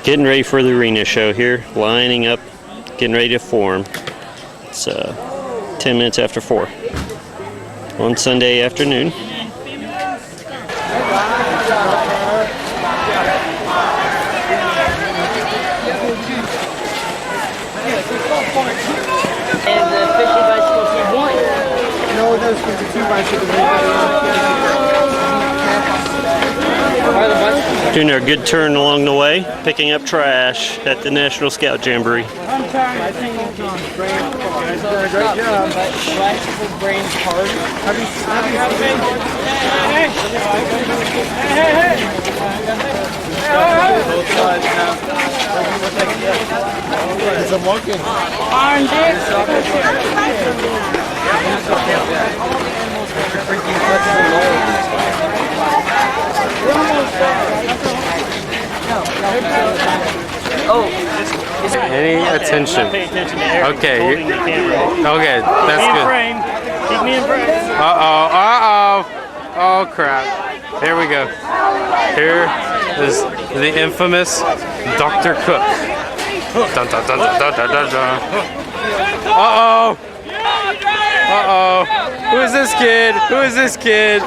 Getting ready for the arena show here, lining up, getting ready to form. It's 10 minutes after 4 on Sunday afternoon. And the fishing bicycle team won. No, those are 2 bicycles. Doing their good turn along the way, picking up trash at the National Scout Jamboree. I'm trying. I think it's on brain. Guys done a great job. Bicycle brain hard. Both sides now. Because I'm walking. Iron dick. Any attention? Okay. Okay, that's good. Keep me in frame. Oh crap. Here we go. Here is the infamous Dr. Cook. Dun, dun, dun, dun, dun, dun, dun, dun. Uh-oh. Who is this kid? Who is this kid?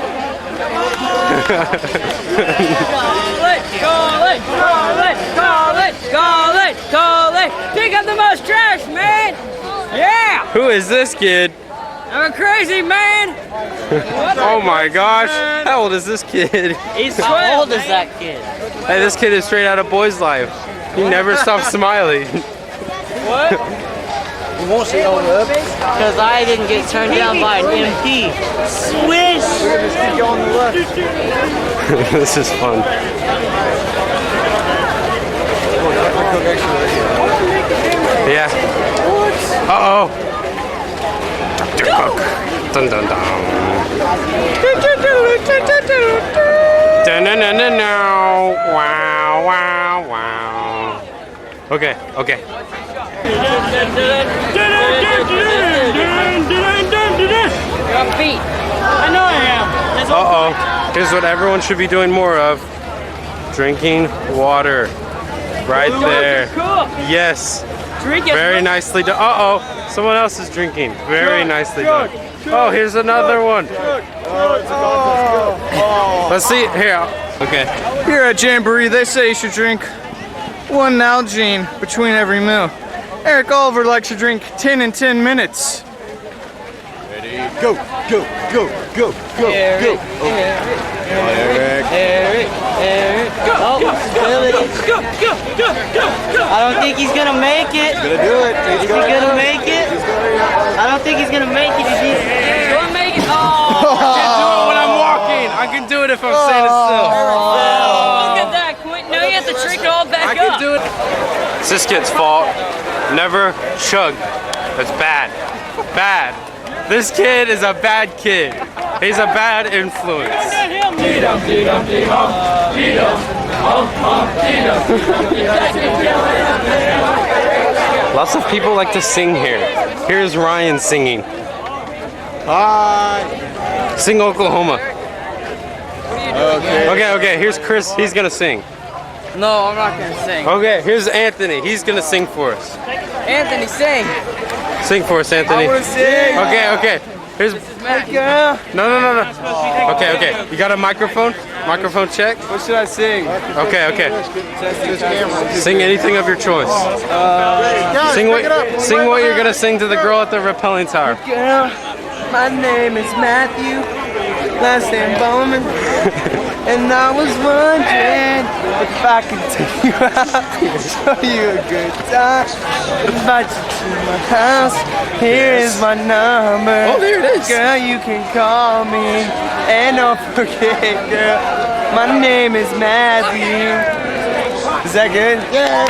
Call it! Pick up the most trash, man! Yeah! Who is this kid? I'm a crazy man! Oh my gosh. How old is this kid? He's 12. How old is that kid? Hey, this kid is straight out of Boy's Life. He never stops smiling. What? You won't see all up. Because I didn't get turned down by an MP. Swish! We're going to just keep going to the left. This is fun. Yeah. Uh-oh. Dr. Cook. Dun dun dun. Dun dun dun dun. Wow, wow, wow. Okay, okay. You're on feet. I know I am. Uh-oh. Here's what everyone should be doing more of. Drinking water. Right there. Yes. Drink it. Very nicely done. Uh-oh. Someone else is drinking. Very nicely done. Oh, here's another one. Let's see. Here. Okay. Here at Jamboree, they say you should drink 1 Nalgene between every meal. Eric Oliver likes to drink 10 in 10 minutes. Ready? Go, go, go, go, go, Eric, go. Eric, go, oh, go, go. I don't think he's gonna make it. He's gonna do it. Is he gonna make it? I don't think he's gonna make it. Is he gonna make it? Oh! I can do it when I'm walking. I can do it if I'm standing still. Look at that, Quentin. Now you have to trick it all back I can up. do it. It's this kid's fault. Never chug. That's bad. Bad. This kid is a bad kid. He's a bad influence. Lots of people like to sing here. Here's Ryan singing. Hi. Sing Oklahoma. Okay. Okay. Here's Chris. He's gonna sing. No, I'm not gonna sing. Okay, here's Anthony. He's gonna sing for us. Anthony, sing. Sing for us, Anthony. I wanna sing. Okay. Here's. My girl. No. Okay. You got a microphone? Microphone check. What should I sing? Okay. This camera. Sing anything of your choice. Sing what you're gonna sing to the girl at the rappelling tower. Girl, my name is Matthew. Last name Bowman. And I was wondering if I could take you out, show you a good time, invite you to my house. Here is my number. Oh, there it is. Girl, you can call me. And don't forget, girl, my name is Matthew. Is that good? Yeah.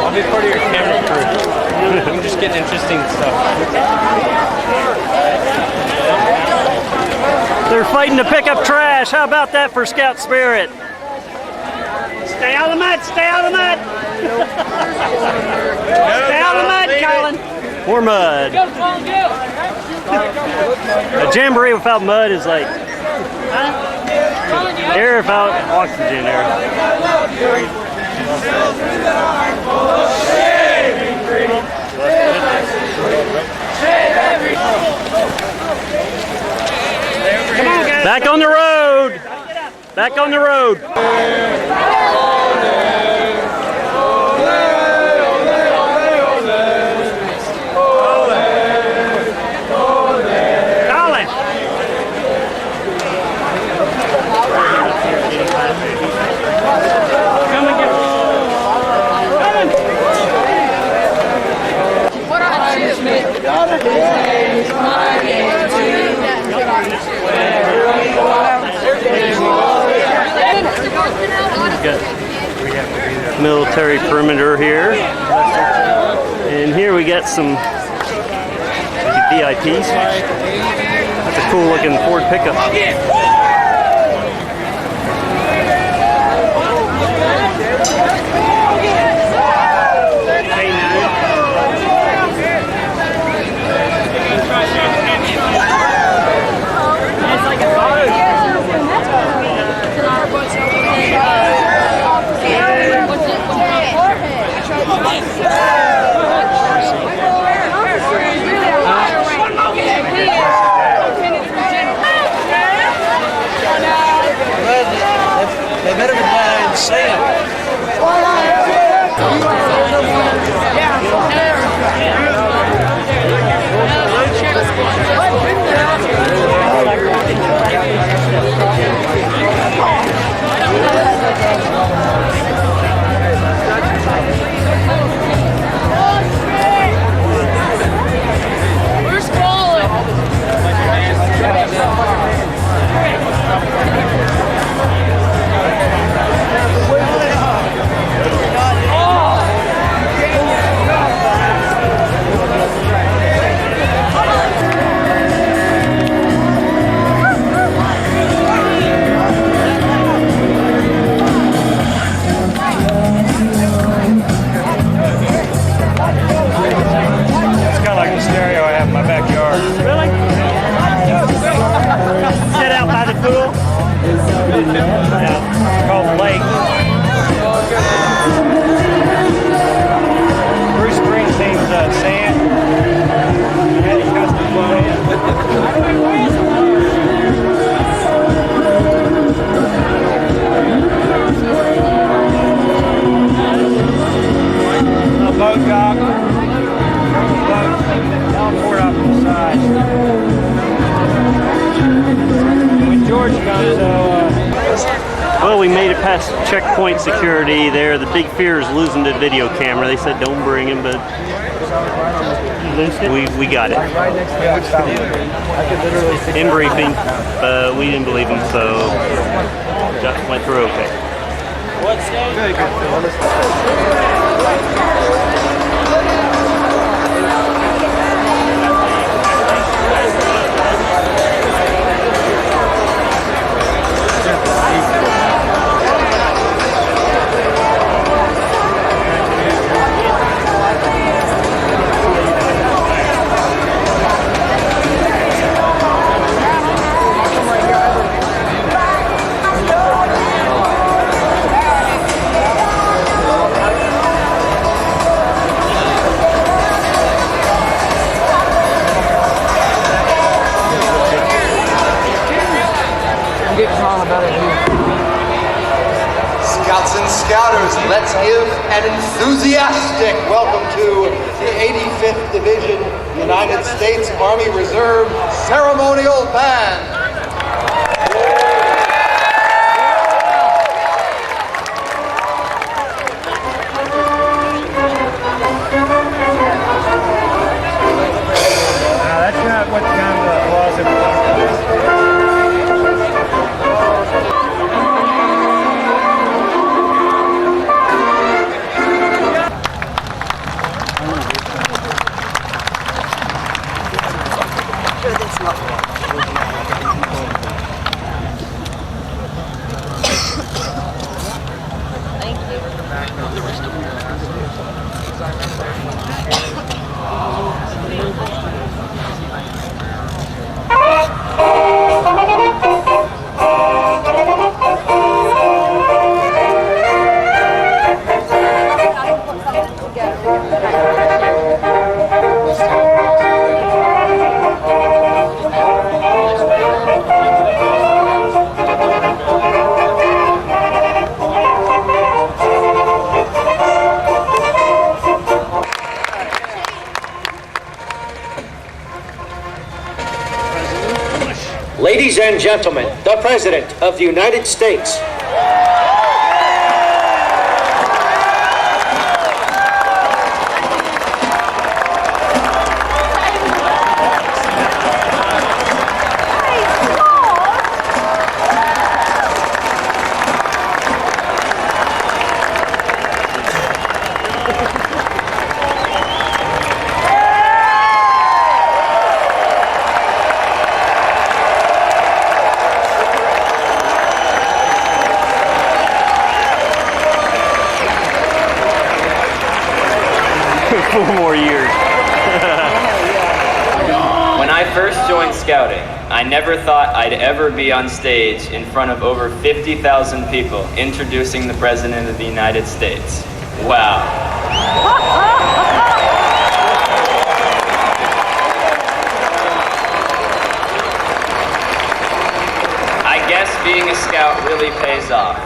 I'll be part of your camera crew. We can just get interesting stuff. They're fighting to pick up trash. How about that for Scout spirit? Stay out of the mud, stay out of the mud. Stay out of the mud, Colin. More mud. A jamboree without mud is like air without oxygen air. Back on the road. Back on the road. Military perimeter here, and here we got some VIPs. That's a cool looking Ford pickup. They better be glad I didn't say it. Well, we made it past checkpoint security there. The big fear is losing the video camera. They said don't bring him, but we got it. In briefing, but we didn't believe him, so just went through okay. Very good. Scouts and Scouters, let's give an enthusiastic welcome to the 85th Division United States Army Reserve Ceremonial Band. That's not what kind of applause it was. Ladies and gentlemen, the President of the United States. Four more years. When I first joined scouting, I never thought I'd ever be on stage in front of over 50,000 people introducing the President of the United States. Wow. I guess being a scout really pays off.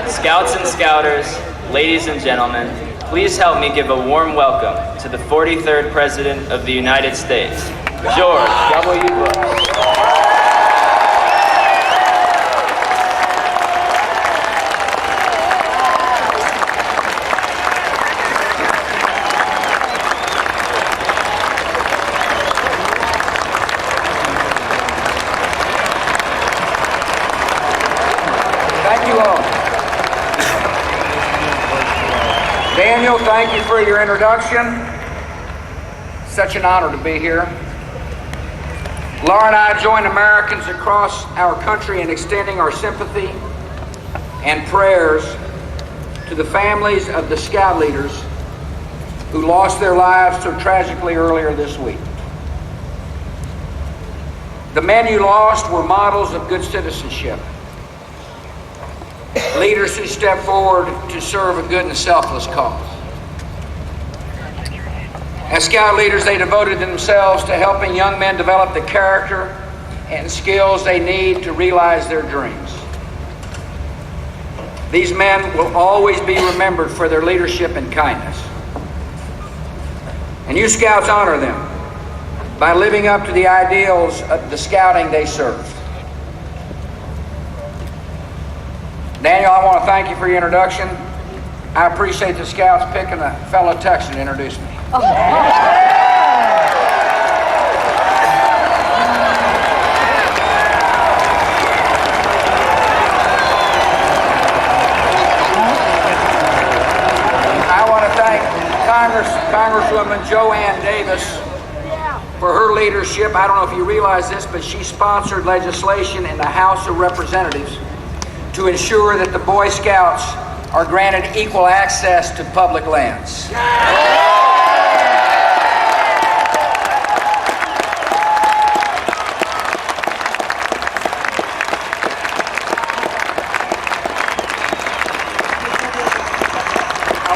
Scouts and Scouters, ladies and gentlemen, please help me give a warm welcome to the 43rd President of the United States, George W. Bush. Thank you all. Daniel, thank you for your introduction. Such an honor to be here. Laura and I join Americans across our country in extending our sympathy and prayers to the families of the Scout leaders who lost their lives so tragically earlier this week. The men you lost were models of good citizenship, leaders who stepped forward to serve a good and selfless cause. As Scout leaders, they devoted themselves to helping young men develop the character and skills they need to realize their dreams. These men will always be remembered for their leadership and kindness. And you Scouts honor them by living up to the ideals of the scouting they served. Daniel, I want to thank you for your introduction. I appreciate the Scouts picking a fellow Texan to introduce me. I want to thank Congresswoman Joanne Davis for her leadership. I don't know if you realize this, but she sponsored legislation in the House of Representatives to ensure that the Boy Scouts are granted equal access to public lands. I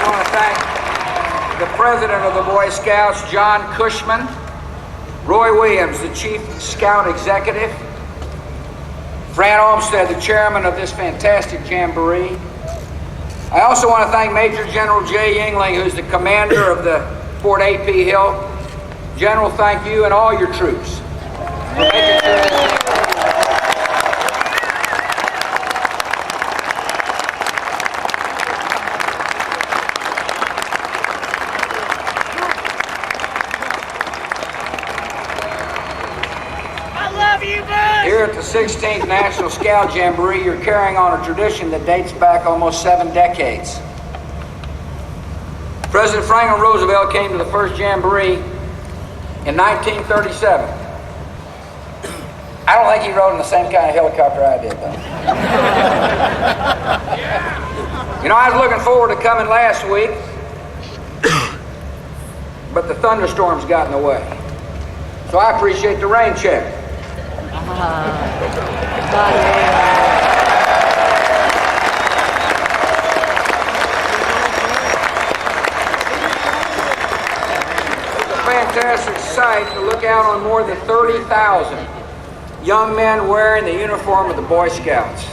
want to thank the President of the Boy Scouts, John Cushman, Roy Williams, the Chief Scout Executive, Fran Olmsted, the chairman of this fantastic jamboree. I also want to thank Major General Jay Yingling, who's the commander of the Fort A.P. Hill. General, thank you and all your troops for making sure this Here at the 16th National Scout Jamboree, you're carrying on a tradition that dates back almost 7 decades. President Franklin Roosevelt came to the first Jamboree in 1937. I don't think he rode in the same kind of helicopter I did, though. You know, I was looking forward to coming last week, but the thunderstorms got in the way. So I appreciate the rain check. Fantastic sight to look out on more than 30,000 young men wearing the uniform of the Boy Scouts.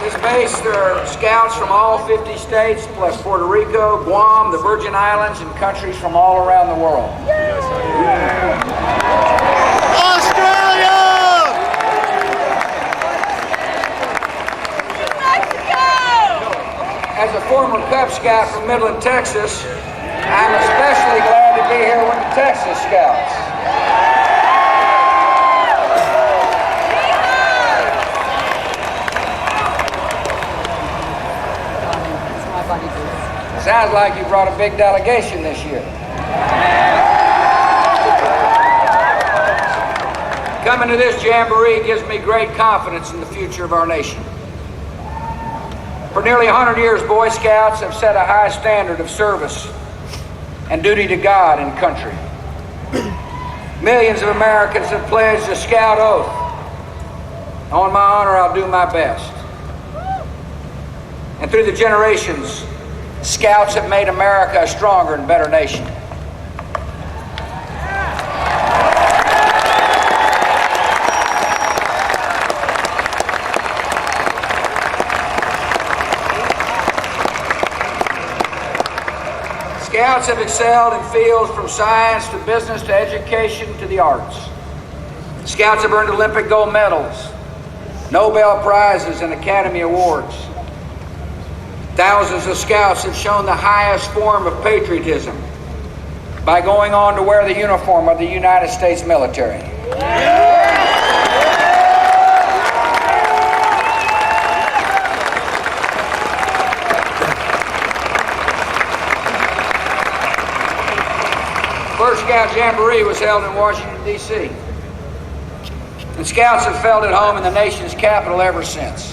This base, there are scouts from all 50 states, plus Puerto Rico, Guam, the Virgin Islands, and countries from all around the world. Australia! As a former Cub Scout from Midland, Texas, I'm especially glad to be here with the Texas Scouts. Sounds like you brought a big delegation this year. Coming to this jamboree gives me great confidence in the future of our nation. For nearly 100 years, Boy Scouts have set a high standard of service and duty to God and country. Millions of Americans have pledged a Scout oath. On my honor, I'll do my best. And through the generations, Scouts have made America a stronger and better nation. Scouts have excelled in fields from science to business to education to the arts. Scouts have earned Olympic gold medals, Nobel Prizes, and Academy Awards. Thousands of Scouts have shown the highest form of patriotism by going on to wear the uniform of the United States military. First Scout Jamboree was held in Washington, D.C. And Scouts have felt at home in the nation's capital ever since.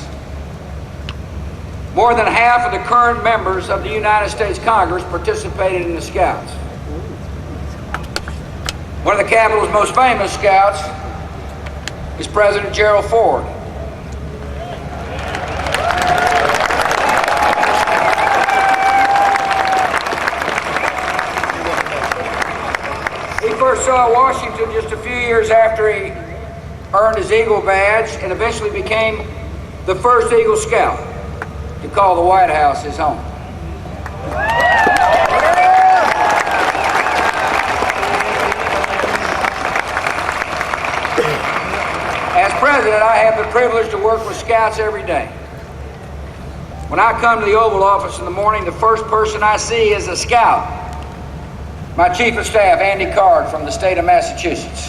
More than half of the current members of the United States Congress participated in the Scouts. One of the capital's most famous Scouts is President Gerald Ford. He first saw Washington just a few years after he earned his Eagle badge and eventually became the first Eagle Scout to call the White House his home. As president, I have the privilege to work with Scouts every day. When I come to the Oval Office in the morning, the first person I see is a Scout. My Chief of Staff, Andy Card, from the state of Massachusetts.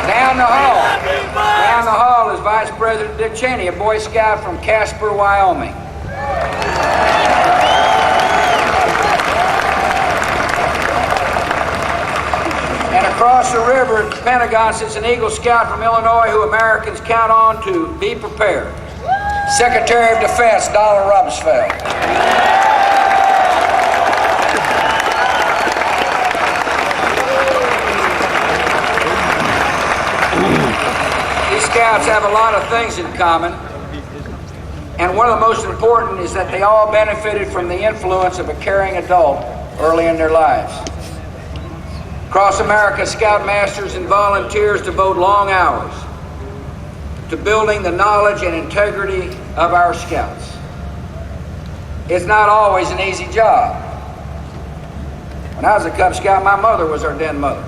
Down the hall is Vice President Dick Cheney, a Boy Scout from Casper, Wyoming. And across the river at the Pentagon sits an Eagle Scout from Illinois who Americans count on to be prepared. Secretary of Defense, Donald Rumsfeld. These Scouts have a lot of things in common, and one of the most important is that they all benefited from the influence of a caring adult early in their lives. Across America, Scoutmasters and volunteers devote long hours to building the knowledge and integrity of our Scouts. It's not always an easy job. When I was a Cub Scout, my mother was our den mother.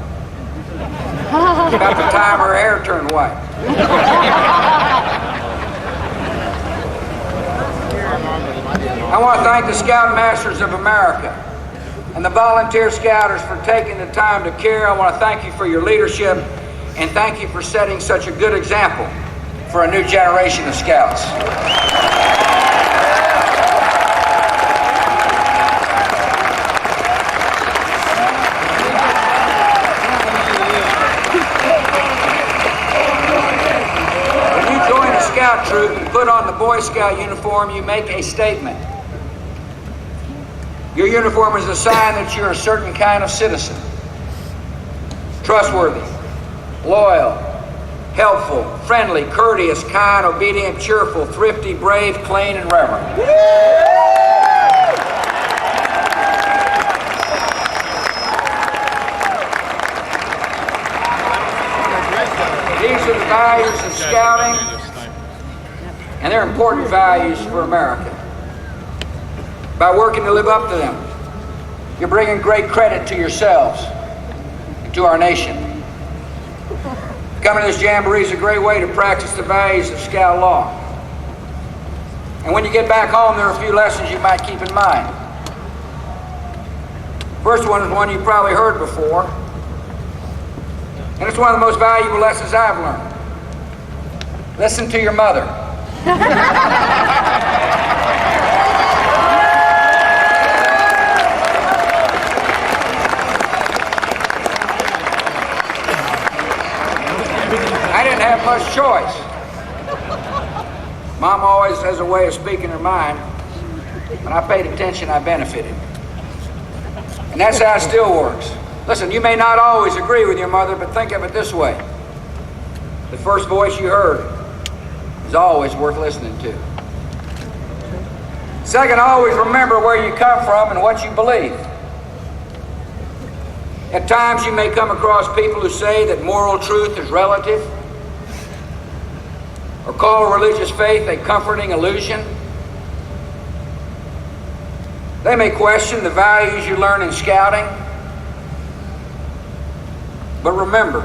About the time her hair turned white. I want to thank the Scoutmasters of America and the volunteer Scouters for taking the time to care. I want to thank you for your leadership and thank you for setting such a good example for a new generation of Scouts. When you join a Scout troop and put on the Boy Scout uniform, you make a statement. Your uniform is a sign that you're a certain kind of citizen. Trustworthy, loyal, helpful, friendly, courteous, kind, obedient, cheerful, thrifty, brave, clean, and reverent. These are the values of scouting, and they're important values for America. By working to live up to them, you're bringing great credit to yourselves and to our nation. Coming to this jamboree is a great way to practice the values of Scout law. And when you get back home, there are a few lessons you might keep in mind. First one is one you probably heard before, and it's one of the most valuable lessons I've learned. Listen to your mother. I didn't have much choice. Mom always has a way of speaking her mind. When I paid attention, I benefited. And that's how it still works. Listen, you may not always agree with your mother, but think of it this way. The first voice you heard is always worth listening to. Second, always remember where you come from and what you believe. At times you may come across people who say that moral truth is relative, or call religious faith a comforting illusion. They may question the values you learn in scouting. But remember,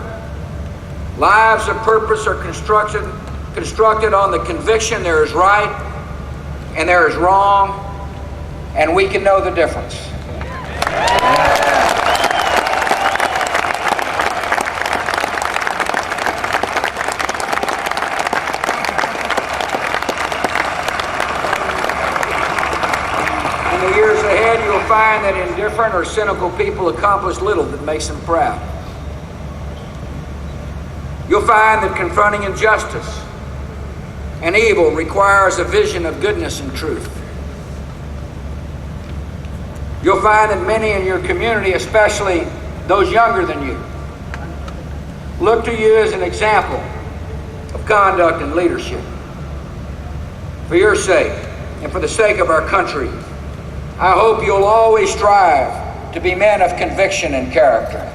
lives of purpose are constructed on the conviction there is right and there is wrong, and we can know the difference. In the years ahead, you'll find that indifferent or cynical people accomplish little that makes them proud. You'll find that confronting injustice and evil requires a vision of goodness and truth. You'll find that many in your community, especially those younger than you, look to you as an example of conduct and leadership. For your sake and for the sake of our country, I hope you'll always strive to be men of conviction and character.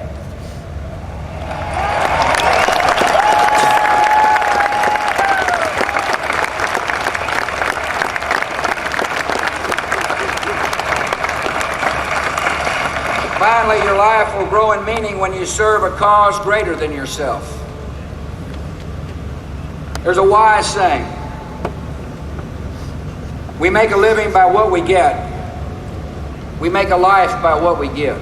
Finally, your life will grow in meaning when you serve a cause greater than yourself. There's a wise saying: we make a living by what we get. We make a life by what we give.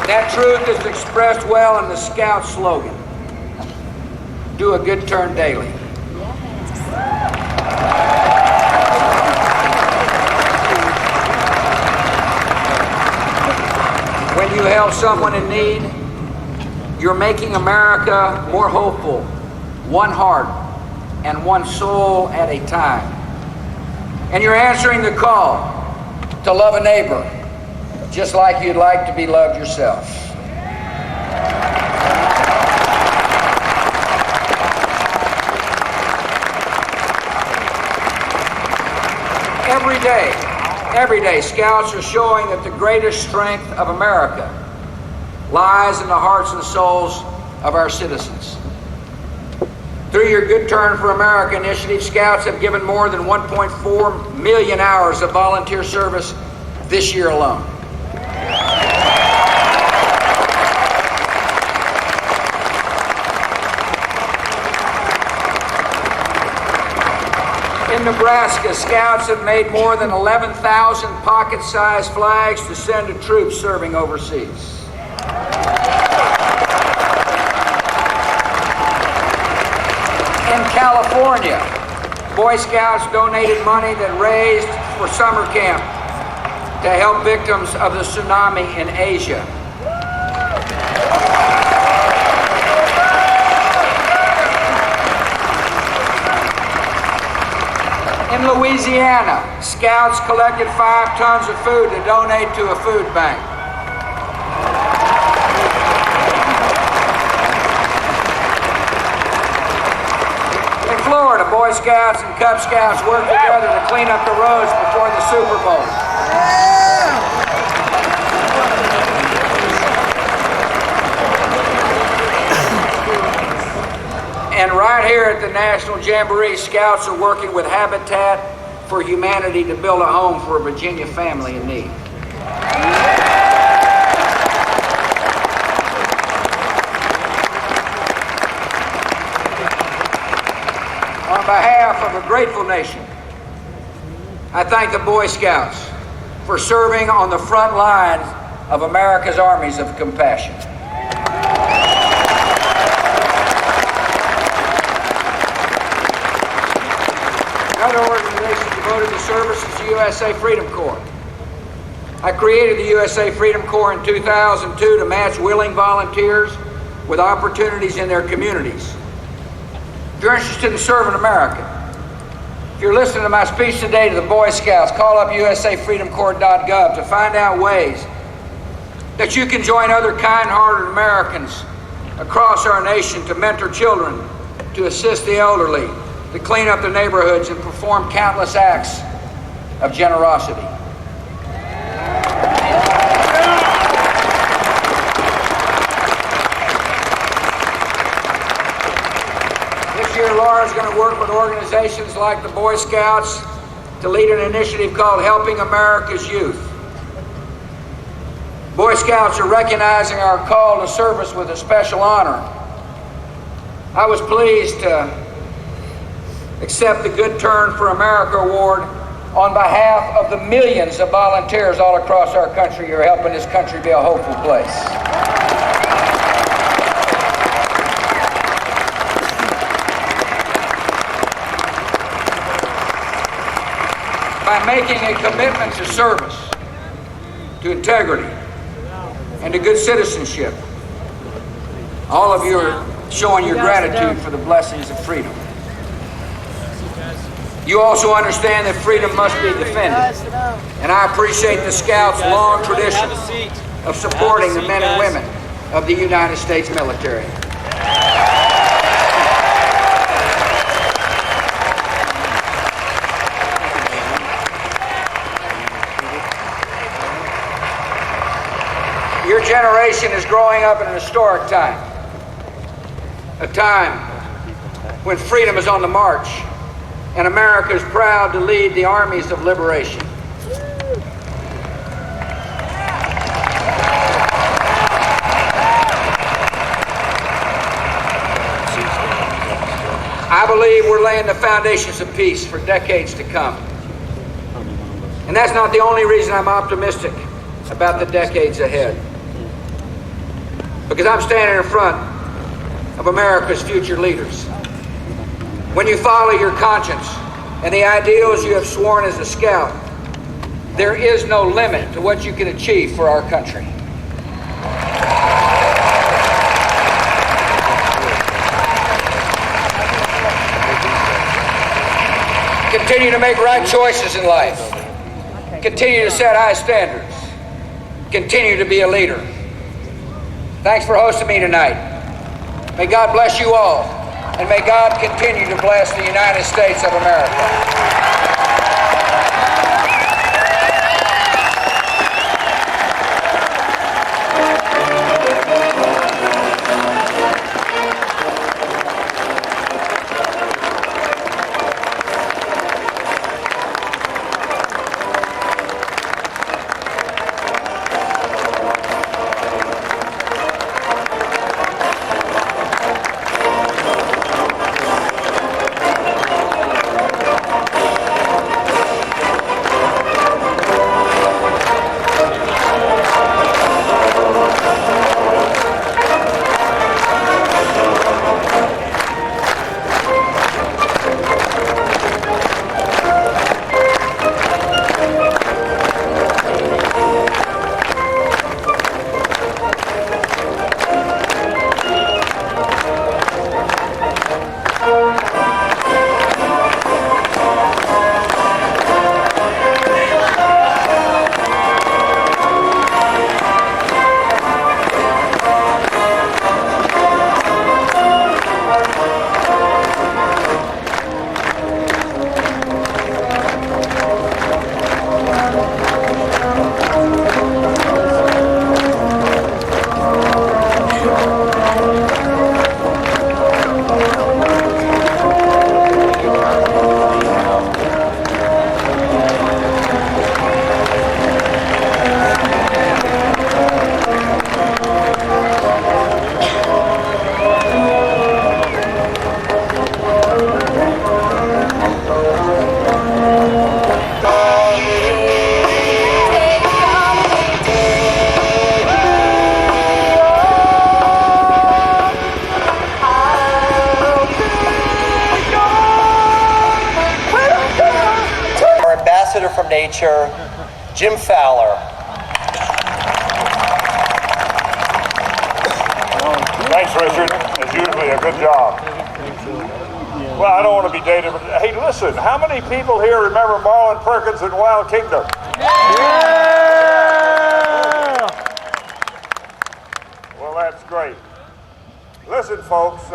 That truth is expressed well in the Scout slogan: do a good turn daily. When you help someone in need, you're making America more hopeful, one heart and one soul at a time. And you're answering the call to love a neighbor just like you'd like to be loved yourself. Every day, Scouts are showing that the greatest strength of America lies in the hearts and souls of our citizens. Through your Good Turn for America initiative, Scouts have given more than 1.4 million hours of volunteer service this year alone. In Nebraska, Scouts have made more than 11,000 pocket-sized flags to send to troops serving overseas. In California, Boy Scouts donated money that raised for summer camp to help victims of the tsunami in Asia. In Louisiana, Scouts collected 5 tons of food to donate to a food bank. In Florida, Boy Scouts and Cub Scouts work together to clean up the roads before the Super Bowl. And right here at the National Jamboree, Scouts are working with Habitat for Humanity to build a home for a Virginia family in need. On behalf of a grateful nation, I thank the Boy Scouts for serving on the front lines of America's armies of compassion. Another organization devoted to service is the USA Freedom Corps. I created the USA Freedom Corps in 2002 to match willing volunteers with opportunities in their communities. If you're interested in serving America, if you're listening to my speech today to the Boy Scouts, call up usafreedomcorps.gov to find out ways that you can join other kind-hearted Americans across our nation to mentor children, to assist the elderly, to clean up the neighborhoods and perform countless acts of generosity. This year, Laura's going to work with organizations like the Boy Scouts to lead an initiative called Helping America's Youth. Boy Scouts are recognizing our call to service with a special honor. I was pleased to accept the Good Turn for America Award on behalf of the millions of volunteers all across our country who are helping this country be a hopeful place. By making a commitment to service, to integrity, and to good citizenship, all of you are showing your gratitude for the blessings of freedom. You also understand that freedom must be defended. And I appreciate the Scouts' long tradition of supporting the men and women of the United States military. Your generation is growing up in an historic time. A time when freedom is on the march. And America is proud to lead the armies of liberation. I believe we're laying the foundations of peace for decades to come. And that's not the only reason I'm optimistic about the decades ahead. Because I'm standing in front of America's future leaders. When you follow your conscience and the ideals you have sworn as a scout, there is no limit to what you can achieve for our country. Continue to make right choices in life. Continue to set high standards. Continue to be a leader. Thanks for hosting me tonight. May God bless you all. And may God continue to bless the United States of America. from nature, Jim Fowler. Thanks, Richard. As usually, a good job. Well, I don't want to be dated, but hey, listen, how many people here remember Marlon Perkins in Wild Kingdom? Yeah! Well, that's great. Listen, folks,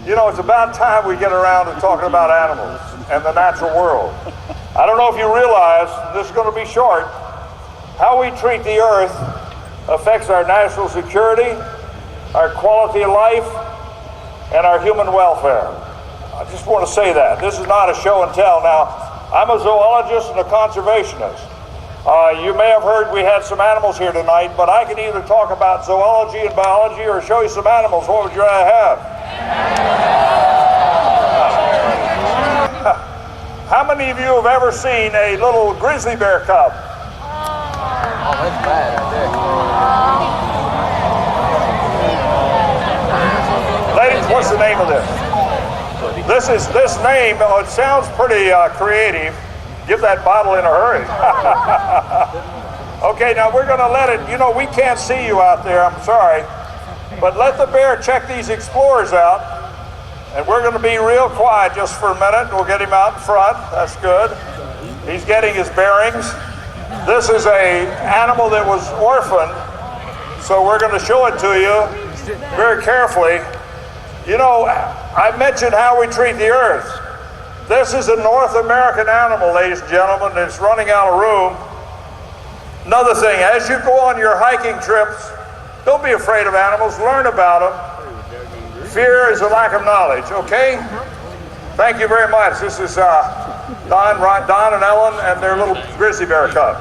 you know, it's about time we get around to talking about animals and the natural world. I don't know if you realize, this is going to be short, how we treat the earth affects our national security, our quality of life, and our human welfare. I just want to say that. This is not a show and tell. Now, I'm a zoologist and a conservationist. You may have heard we had some animals here tonight, but I can either talk about zoology and biology or show you some animals. What would you rather have? How many of you have ever seen a little grizzly bear cub? Oh, that's bad right there. Ladies, what's the name of this? This name, it sounds pretty creative. Give that bottle in a hurry. Okay, now we're going to let it, you know, we can't see you out there, I'm sorry. But let the bear check these explorers out. And we're going to be real quiet just for a minute. We'll get him out in front. That's good. He's getting his bearings. This is an animal that was orphaned. So we're going to show it to you very carefully. You know, I mentioned how we treat the earth. This is a North American animal, ladies and gentlemen, that's running out of room. Another thing, as you go on your hiking trips, don't be afraid of animals, learn about them. Fear is a lack of knowledge, okay? Thank you very much. This is Don and Ellen and their little grizzly bear cub.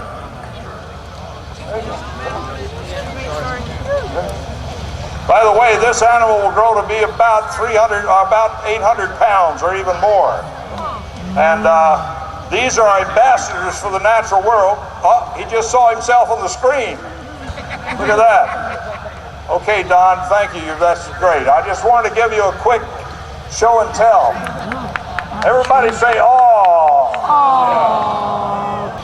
By the way, this animal will grow to be about 800 pounds or even more. And these are ambassadors for the natural world. Oh, he just saw himself on the screen. Look at that. Okay, Don, thank you. That's great. I just wanted to give you a quick show and tell. Everybody say, "Aw."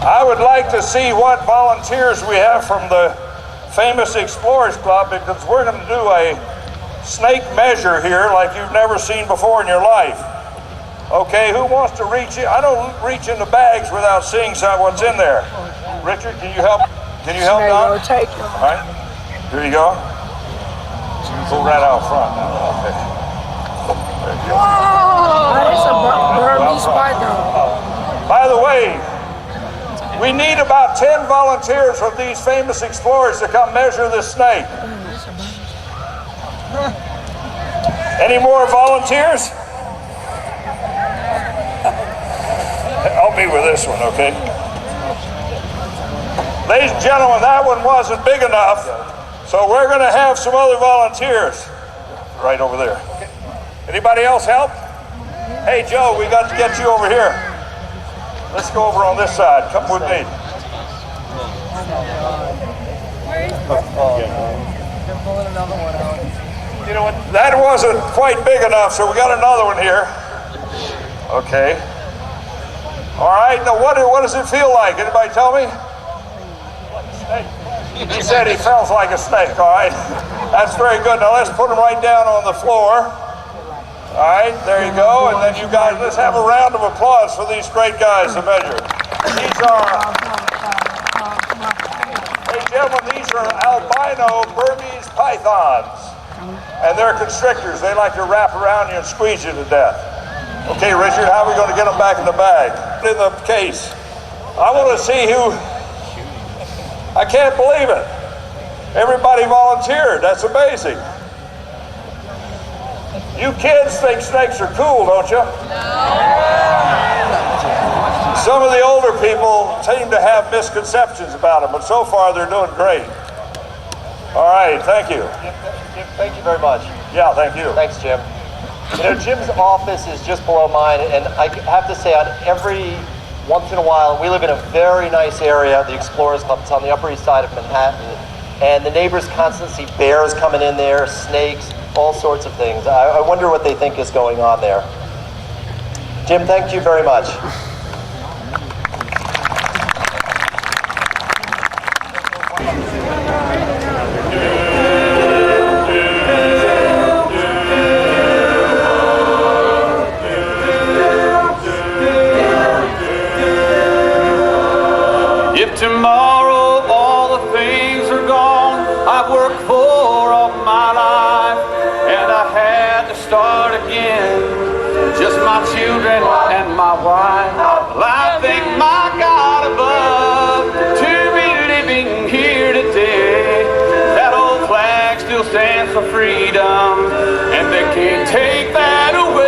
I would like to see what volunteers we have from the Famous Explorers Club, because we're going to do a snake measure here like you've never seen before in your life. Okay, who wants to reach in? I don't reach in the bags without seeing what's in there. Richard, can you help? Can you help, Don? All right, here you go. Pull that out front now. Okay. There you go. That's a Burmese python. By the way, we need about 10 volunteers from these famous explorers to come measure this snake. Any more volunteers? Help me with this one, okay? Ladies and gentlemen, that one wasn't big enough, so we're going to have some other volunteers right over there. Anybody else help? Hey, Joe, we got to get you over here. Let's go over on this side. Come with me. You know what? That wasn't quite big enough, so we got another one here. Okay. All right. Now, what does it feel like? Anybody tell me? Like a snake. He said he feels like a snake. All right. That's very good. Now let's put him right down on the floor. All right, there you go. And then you guys, let's have a round of applause for these great guys to measure. These are, hey gentlemen, these are albino Burmese pythons. And they're constrictors. They like to wrap around you and squeeze you to death. Okay, Richard, how are we going to get them back in the bag? In the case. I want to see who, I can't believe it. Everybody volunteered. That's amazing. You kids think snakes are cool, don't you? No. Some of the older people seem to have misconceptions about them, but so far they're doing great. All right, thank you. Jim, thank you very much. Yeah, thank you. Thanks, Jim. You know, Jim's office is just below mine, and I have to say, on every once in a while, we live in a very nice area, the Explorers Club. It's on the Upper East Side of Manhattan, and the neighbors constantly see bears coming in there, snakes, all sorts of things. I wonder what they think is going on there. Jim, thank you very much. my children and my wife. Well, I thank my God above to be living here today. That old flag still stands for freedom, and they can't take that away.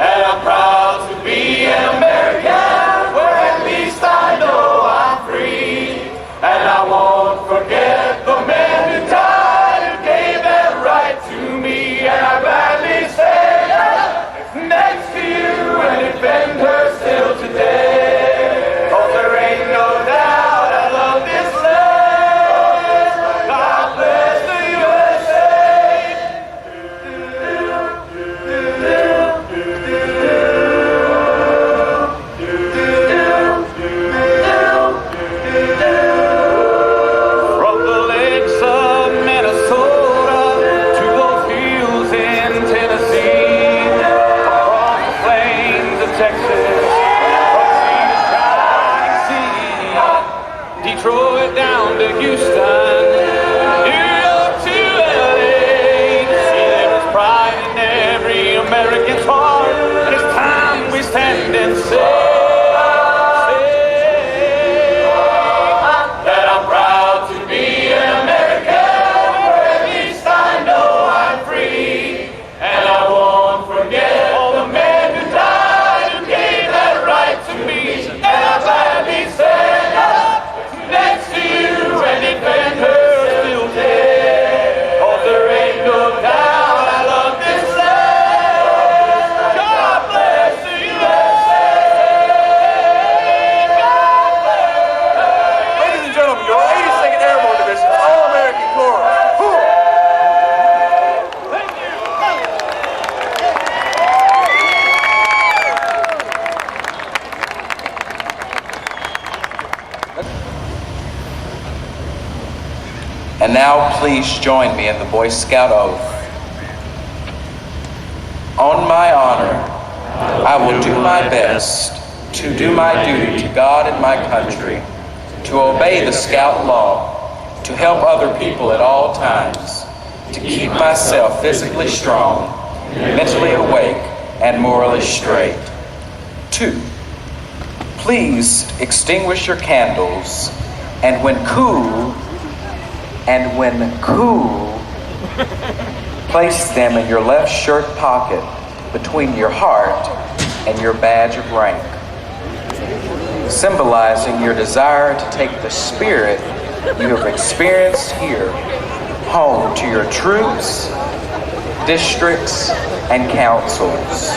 And I'm proud to be an American, where at least I know I'm free. And I won't forget the men who died, who gave that right to me. And I gladly stand next to you and defend her still today. 'Cause there ain't no doubt I love this land. God bless the USA. From the lakes of Minnesota to those hills in Tennessee, across the plains of Texas, from sea to shining sea, Detroit down to Houston, New York to LA. See, there is pride in every American's heart, and it's time we stand and say that I'm proud to be an American, where at least I know I'm free. And I won't forget all the men who died, who gave that right to me. And I gladly stand up next to you and defend her still today. 'Cause there ain't no doubt I love this land. God bless the USA. God bless. Ladies and gentlemen, your 82nd Airborne Division All-American Corps. And now please join me in the Boy Scout oath. On my honor, I will do my best to do my duty to God and my country, to obey the Scout law, to help other people at all times, to keep myself physically strong, mentally awake, and morally straight. 2, please extinguish your candles, and when cool, place them in your left shirt pocket between your heart and your badge of rank, symbolizing your desire to take the spirit you have experienced here home to your troops, districts, and councils.